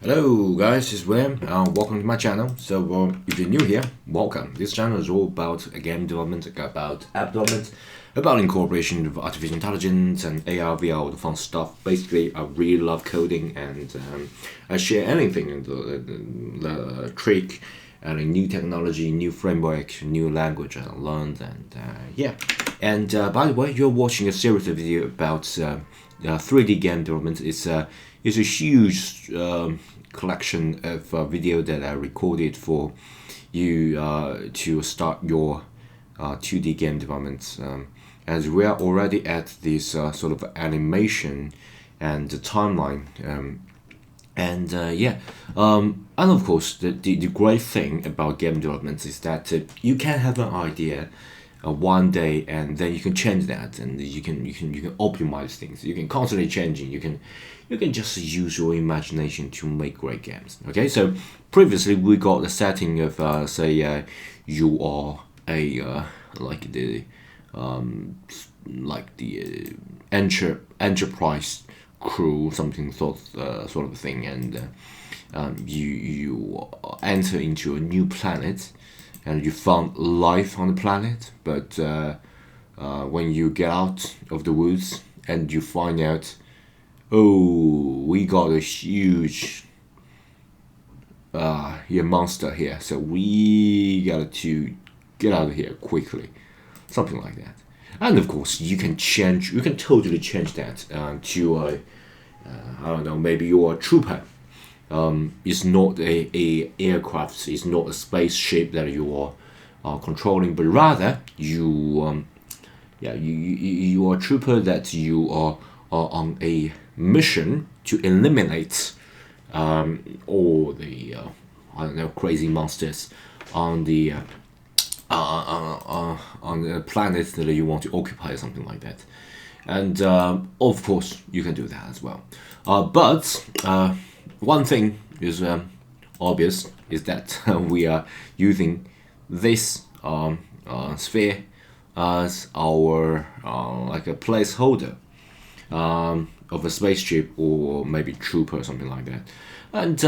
Hello guys, it's William. Welcome to my channel. So if you're new here, welcome. This channel is all about game development, about app development, about incorporation of artificial intelligence and AR, VR, all the fun stuff. Basically, I really love coding and I share anything, the trick and a new technology, new framework, new language I learned, and yeah. And by the way, you're watching a series of video about 3D game development. It's a huge collection of video that I recorded for you to start your 2D game development. As we are already at this sort of animation and the timeline. And of course, the great thing about game development is that you can have an idea one day, and then you can change that, and you can optimize things. You can constantly changing. You can just use your imagination to make great games. Okay, so previously we got the setting of say you are a like the enterprise crew, something sort of thing, and you enter into a new planet, and you found life on the planet, but when you get out of the woods and you find out, oh, we got a huge monster here, so we got to get out of here quickly, something like that. And of course, you can totally change that to I don't know, maybe you're a trooper. It's not a aircraft, it's not a spaceship that you are controlling, but rather you are a trooper that you are on a mission to eliminate all the I don't know, crazy monsters on the planet that you want to occupy, or something like that. And of course, you can do that as well. But one thing is obvious, is that we are using this sphere as our like a placeholder of a spaceship or maybe trooper or something like that. And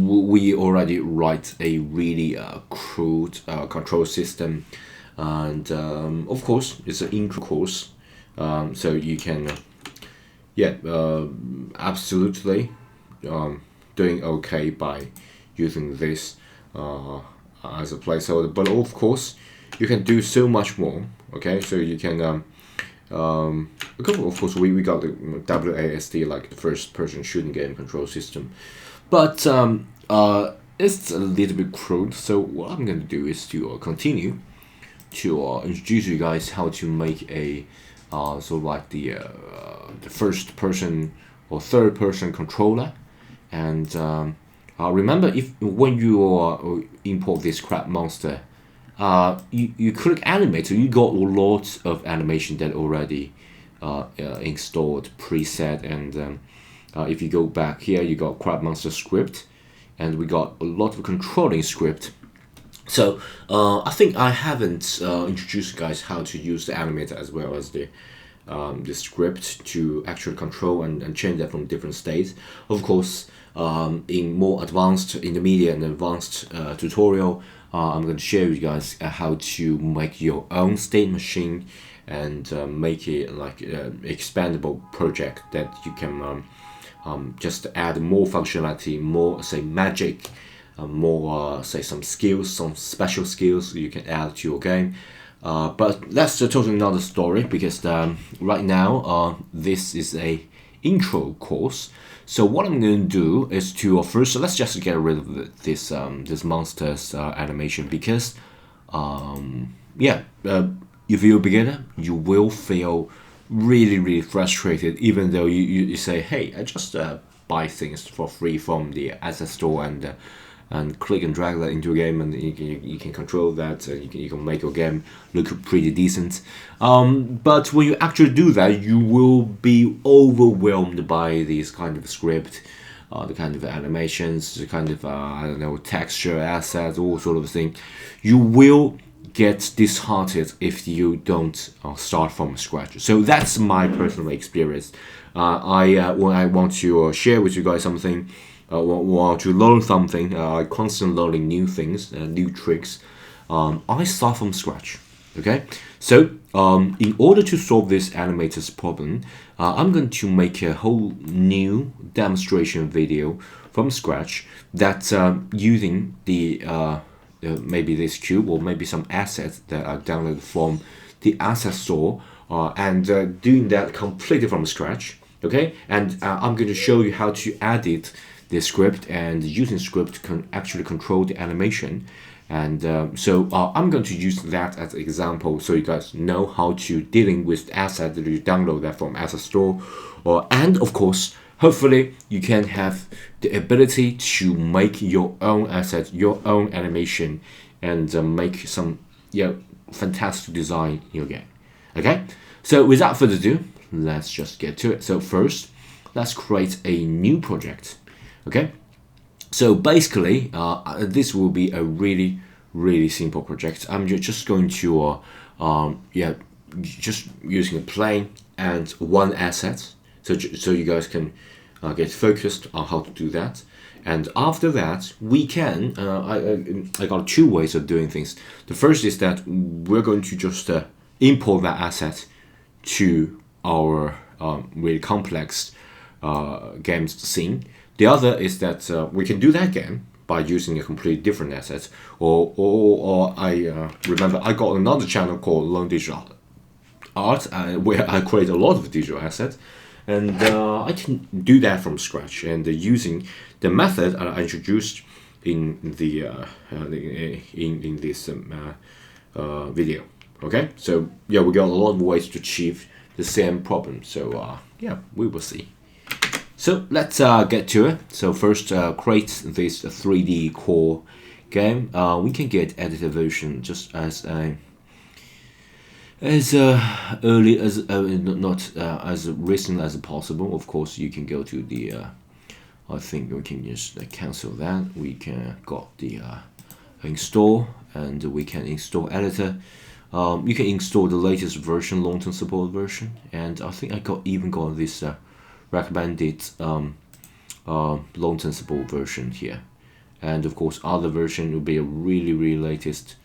we already write a really crude control system, and of course it's an intro course, so you can absolutely doing okay by using this as a placeholder. But of course you can do so much more. Okay, so you can of course we got the WASD, like the first person shooting game control system, but it's a little bit crude. So what I'm going to do is to continue to introduce you guys how to make a sort of like the first person or third person controller. And remember, when you import this crab monster, you click animate, so you got lots of animation that already installed, preset, and if you go back here, you got crab monster script, and we got a lot of controlling script. So I think I haven't introduced you guys how to use the animator as well as the script to actually control and change that from different states. Of course, in more advanced, intermediate and advanced tutorial, I'm going to show you guys how to make your own state machine and make it like an expandable project that you can just add more functionality, more say magic, more say some skills, some special skills you can add to your game. But that's a totally another story, because right now this is a intro course. So what I'm going to do is to first, let's just get rid of this this monster's animation, because if you're a beginner, you will feel really frustrated, even though you say, hey, I just buy things for free from the asset store and click and drag that into a game, and you can control that, you can make your game look pretty decent. But when you actually do that, you will be overwhelmed by these kind of script, the kind of animations, the kind of I don't know, texture, assets, all sort of thing. You will get disheartened if you don't start from scratch. So that's my personal experience. When I want to share with you guys something, want to learn something, I constantly learning new things and new tricks. I start from scratch. Okay, so in order to solve this animators problem, I'm going to make a whole new demonstration video from scratch that using the maybe this cube or maybe some assets that are downloaded from the asset store, and doing that completely from scratch. Okay, and I'm going to show you how to edit the script and using script can actually control the animation. And so I'm going to use that as an example so you guys know how to dealing with assets that you download that from asset store, and of course hopefully you can have the ability to make your own asset, your own animation, and make some fantastic design in your game. Okay, so without further ado, let's just get to it. So first, let's create a new project. Okay, so basically this will be a really simple project. I'm just going to just using a plane and one asset, so you guys can get focused on how to do that. And after that, we can I got two ways of doing things. The first is that we're going to just import that asset to our really complex games scene. The other is that we can do that again by using a completely different asset. Or I remember I got another channel called Learn Digital Art, where I create a lot of digital assets, and I can do that from scratch. And using the method I introduced in the in this video. Okay, so yeah, we got a lot of ways to achieve the same problem. So yeah, we will see. So let's get to it. So first, create this 3D core game. We can get editor version just as early as not as recent as possible. Of course, you can go to the. I think we can just cancel that. We can got the install, and we can install editor. You can install the latest version, long-term support version, and I think I even got this recommended long-term support version here. And of course, other version will be a really latest,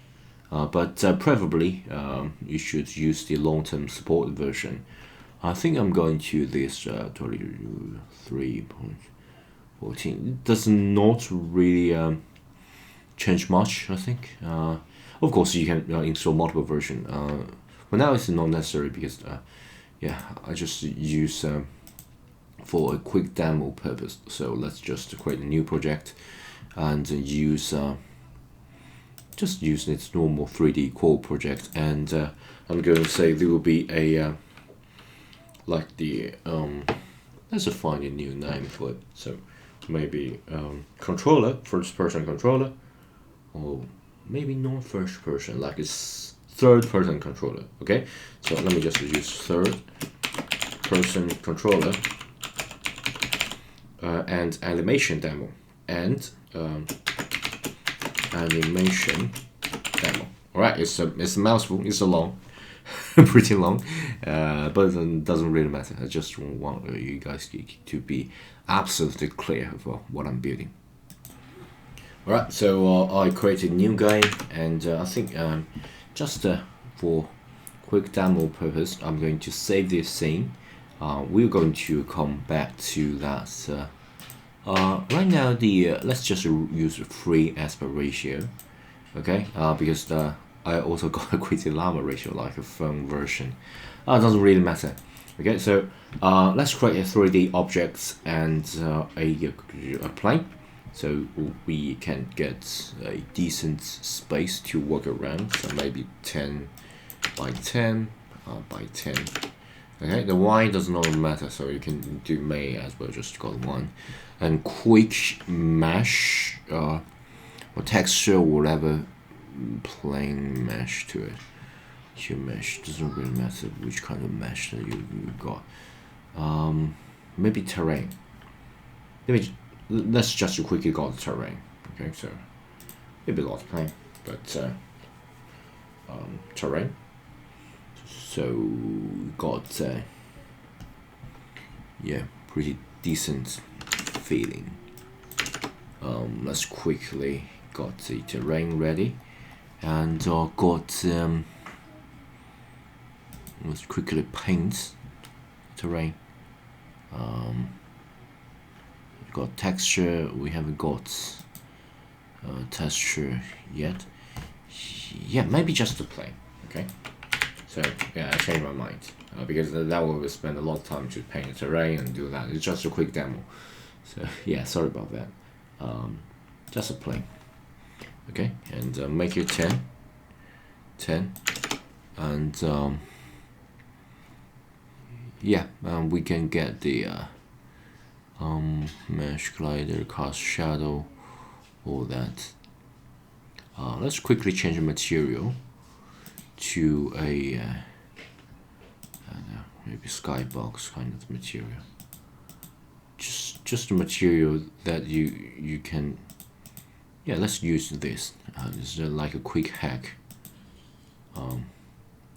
but preferably you should use the long-term support version. I think I'm going to this 23.14. It does not really change much, I think. Of course, you can install multiple version. But now it's not necessary because, yeah, I just use for a quick demo purpose. So let's just create a new project and use just use its normal 3D core project. And I'm going to say there will be a like the let's just find a new name for it. So maybe controller, first person controller, or maybe not first person, like it's third person controller. Okay, so let me just use third person controller and animation demo and animation demo. All right, it's a mouthful. It's a long, pretty long, but it doesn't really matter. I just want you guys to be absolutely clear about what I'm building. Alright, so I created a new game, and I think just for quick demo purpose, I'm going to save this scene. We're going to come back to that. Right now, let's just use 3 aspect ratio, okay? Because I also got a Quitty Llama ratio, like a phone version. It doesn't really matter. Okay, so let's create a 3D objects and a plane. So we can get a decent space to work around. So maybe 10 by 10 by 10. Okay, the Y does not matter, so you can do may as well, just got 1. And quick mesh or texture, whatever, plain mesh to it. Hue mesh doesn't really matter which kind of mesh that you got. Maybe terrain. Let's just quickly go to terrain. Okay, so maybe not plane, but terrain. So got yeah, pretty decent feeling. Let's quickly got the terrain ready, and let's quickly paint terrain. Got texture. We haven't got texture yet. Yeah, maybe just the plane. Okay. So yeah, I changed my mind because that will spend a lot of time to paint the terrain and do that. It's just a quick demo. So yeah, sorry about that. Just a plane. Okay, and make it 10, and yeah, we can get the mesh glider, cast shadow, all that. Let's quickly change the material to a maybe skybox kind of material. Just a material that you can. Yeah, let's use this. This is like a quick hack.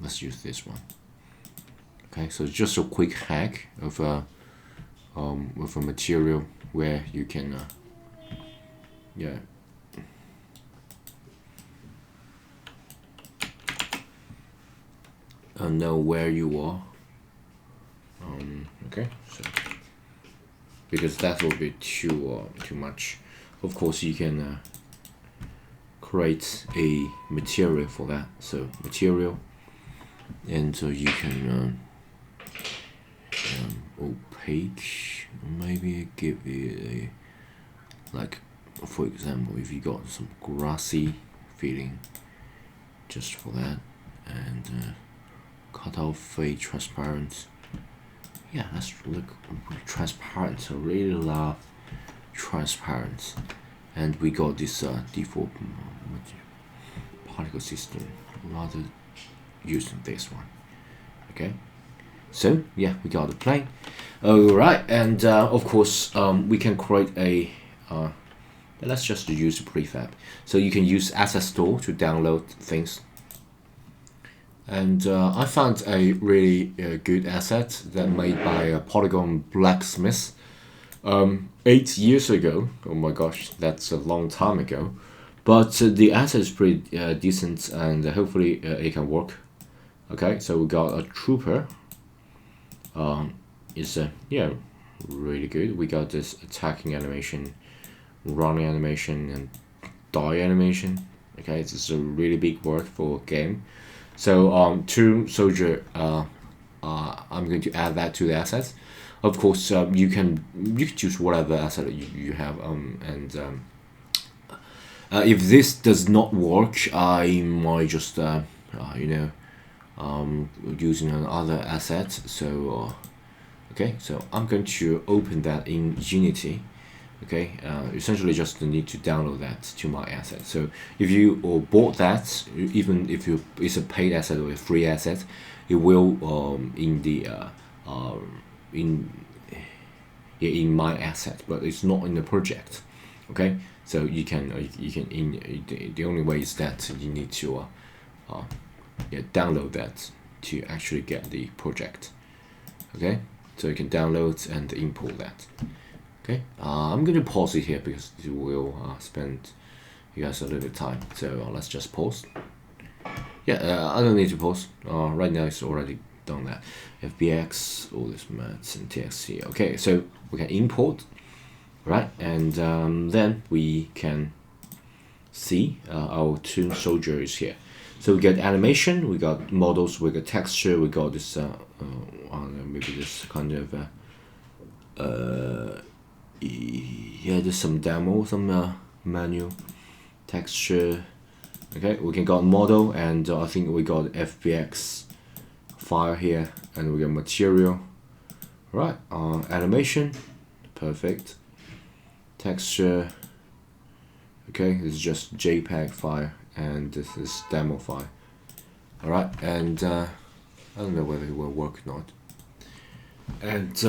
Let's use this one. Okay, so it's just a quick hack of a material where you can yeah, know where you are. Okay, so because that will be too much. Of course, you can create a material for that. So material, and so you can opaque. Maybe give it a, like, for example, if you got some grassy feeling, just for that, and cut off fade transparent. Yeah, let's look transparent. I really love transparent, and we got this default particle system. Rather using this one. Okay, so yeah, we got the plane. All right, and of course we can create a. Let's just use a prefab. So you can use asset store to download things. And I found a really good asset that made by Polygon Blacksmith 8 years ago. Oh my gosh, that's a long time ago. But the asset is pretty decent, and hopefully it can work. Okay, so we got a trooper. It's yeah, really good. We got this attacking animation, running animation, and die animation. Okay, this is a really big word for game. So Tomb Soldier, I'm going to add that to the assets. Of course, you can choose whatever asset you have, and if this does not work, I might just using another asset. So okay, so I'm going to open that in Unity. Okay, essentially just need to download that to my asset. So if you bought that, even if it's a paid asset or a free asset, it will in the in my asset, but it's not in the project. Okay, so you can the only way is that you need to download that to actually get the project. Okay, so you can download and import that. Okay, I'm going to pause it here because it will spend you guys a little bit of time. So let's just pause. Yeah, I don't need to pause. Right now it's already done that. FBX, all this maths and TXT. Okay, so we can import, right? And then we can see our Tomb Soldier is here. So we get animation, we got models, we got texture, we got this maybe this kind of yeah, there's some demo, some manual texture. Okay, we can got model, and I think we got FBX file here, and we got material. Right, animation, perfect. Texture. Okay, this is just JPEG file, and this is demo file. All right, and I don't know whether it will work or not. And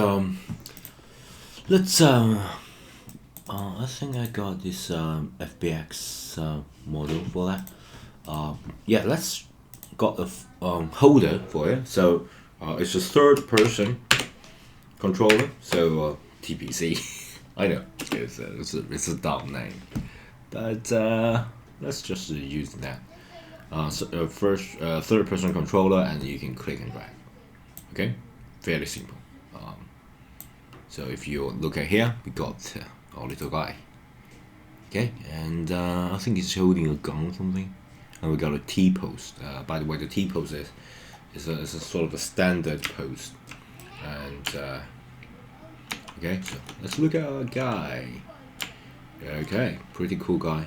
let's I think I got this FBX model for that. Yeah, let's got a holder for it. So it's a third person controller, so TPC. I know it's a dumb name, but let's just use that. Third person controller, and you can click and drag. Okay, fairly simple. So if you look at here, we got our little guy. Okay, and I think he's holding a gun or something. And we got a T-post. By the way, the T-post is a sort of a standard post. And okay, so let's look at our guy. Okay, pretty cool guy.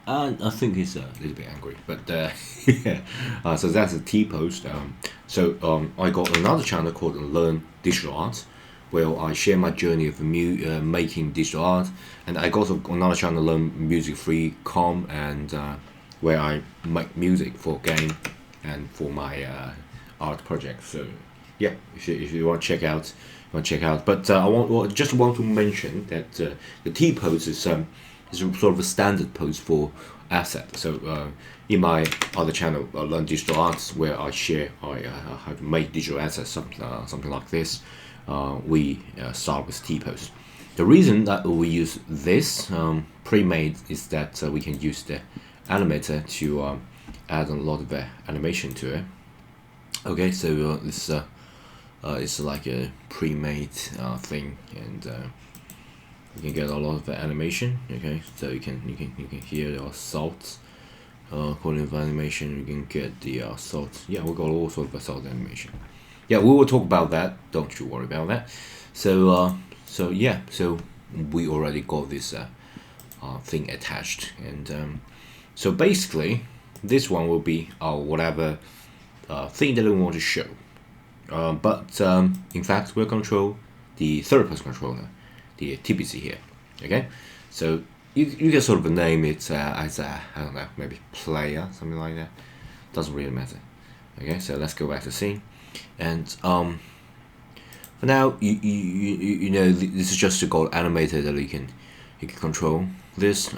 And I think he's a little bit angry, but yeah. So that's a T-post. I got another channel called Learn Digital Art, where I share my journey of making digital art, and I got another channel, Learn Music Free Com, and where I make music for game and for my art project. So yeah, if you want to check out, But I just want to mention that the T-post is sort of a standard post for asset. So in my other channel, Learn Digital Arts, where I share how to make digital assets, something like this, we start with T-post. The reason that we use this pre-made is that we can use the animator to add a lot of animation to it. Okay, so this it's like a pre-made thing, and you can get a lot of animation. Okay, so you can hear the salts. According to animation, you can get the salt. Yeah, we got all sorts of salt animation. Yeah, we will talk about that. Don't you worry about that. So yeah, so we already got this thing attached, and so basically, this one will be whatever thing that we want to show. But in fact, we'll control the third-person controller, the TPC here. Okay, so you can sort of name it as I don't know, maybe player, something like that. Doesn't really matter. Okay, so let's go back to scene, and for now, you know, this is just to go animated that you can control this.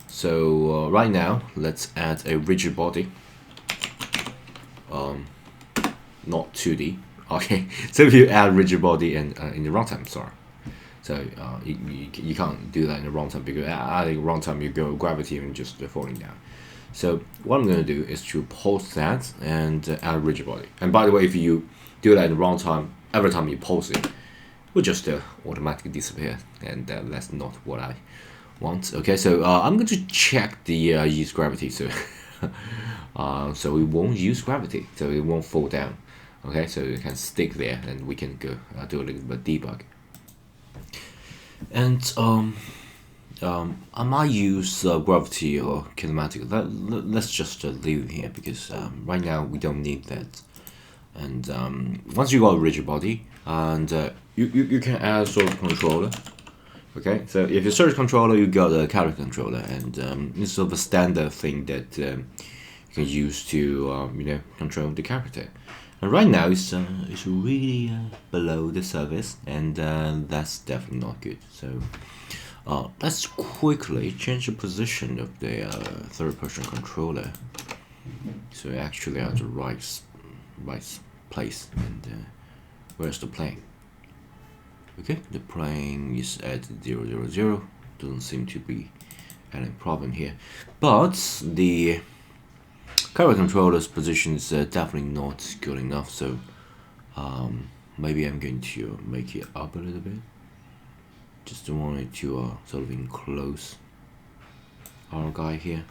So right now, let's add a rigid body. Not 2D. Okay, so if you add rigid body in the runtime, sorry. So you can't do that in the runtime, because adding runtime you go gravity and just falling down. So what I'm going to do is to pause that and add rigid body. And by the way, if you do that in the runtime, every time you pause it will just automatically disappear, and that's not what I want. Okay, so I'm going to check the use gravity, so so it won't use gravity, so it won't fall down. Okay, so it can stick there, and we can go do a little bit of debug. And I might use gravity or kinematic. Let's just leave it here, because right now we don't need that. And once you got a rigid body, and you can add sort of controller. Okay, so if you search controller, you got a character controller, and it's sort of a standard thing that you can use to you know, control the character. And right now it's really below the surface, and that's definitely not good. So let's quickly change the position of the third-person controller, so actually at the right place. And where's the plane? Okay, the plane is at 000. Doesn't seem to be any problem here, but the character controller's position is definitely not good enough. So maybe I'm going to make it up a little bit. Just want it to sort of enclose our guy here.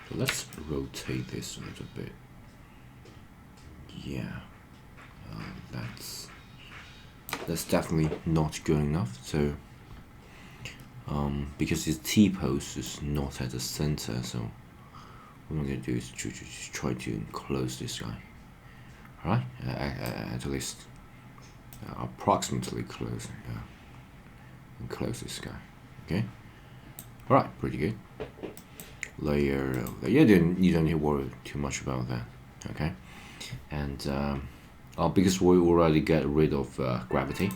So let's rotate this a little bit. Yeah, that's definitely not good enough. So because this T-post is not at the center, so what I'm going to do is to just try to enclose this guy. Alright, at least approximately close. Enclose this guy. Okay. Alright, pretty good. Layer. You don't need to worry too much about that. Okay. And because we already get rid of gravity,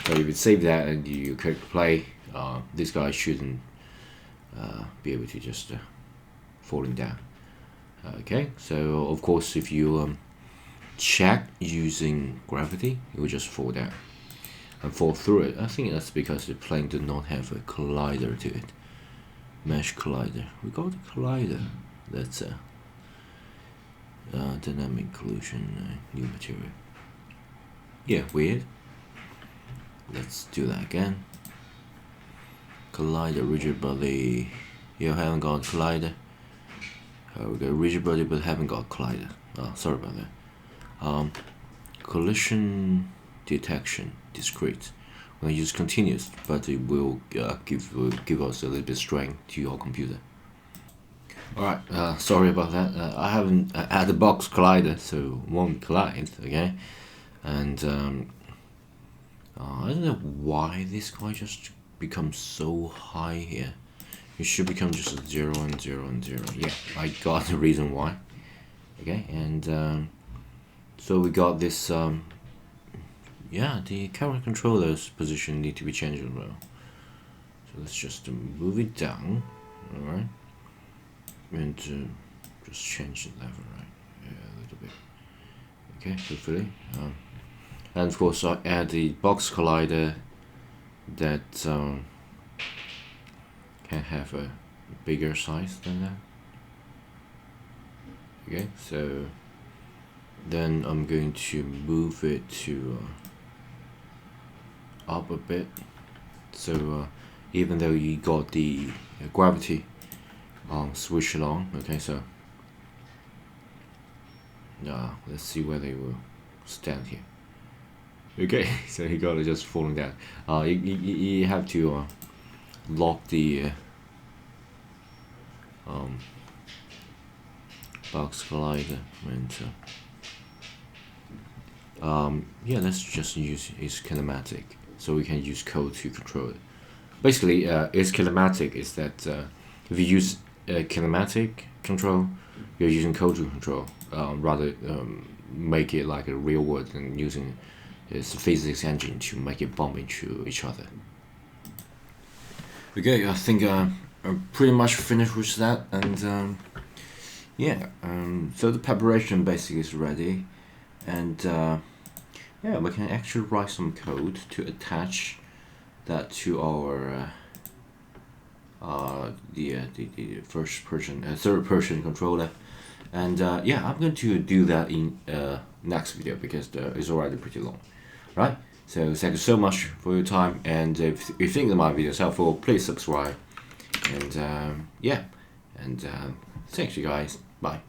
so if you save that and you click play, this guy shouldn't be able to just falling down. Okay, so of course if you check using gravity, it will just fall down and fall through it. I think that's because the plane did not have a collider to it. Mesh collider. We got a collider. That's a dynamic collision, new material. Yeah, weird. Let's do that again. Collider, rigid body. You haven't got collider. We got rigid body but haven't got collider. Oh, sorry about that. Collision detection, discrete. We'll use continuous, but it will give us a little bit strength to your computer. Alright, sorry about that. I haven't added a box collider, so it won't collide, okay? And I don't know why this guy just becomes so high here. It should become just a 0 and 0 and 0. Yeah, I got the reason why. Okay, and so we got this. Yeah, the camera controller's position need to be changed as well. So let's just move it down. All right, and just change the level, right? Yeah, a little bit. Okay, hopefully. And of course, I add the box collider that can have a bigger size than that. Okay, so then I'm going to move it to up a bit. So even though you got the gravity switch along, okay, so let's see where they will stand here. Okay, so he got it just falling down. You have to lock the box collider, and yeah, let's just use its kinematic, so we can use code to control it. Basically, its kinematic is that if you use kinematic control, you're using code to control, rather make it like a real world and using its physics engine to make it bump into each other. Okay, I think I'm pretty much finished with that, and yeah, so the preparation basically is ready, and yeah, we can actually write some code to attach that to our the first person, third person controller, and yeah, I'm going to do that in next video because it's already pretty long, right? So thank you so much for your time, and if you think that my video is helpful, please subscribe, and yeah, and thanks you guys, bye.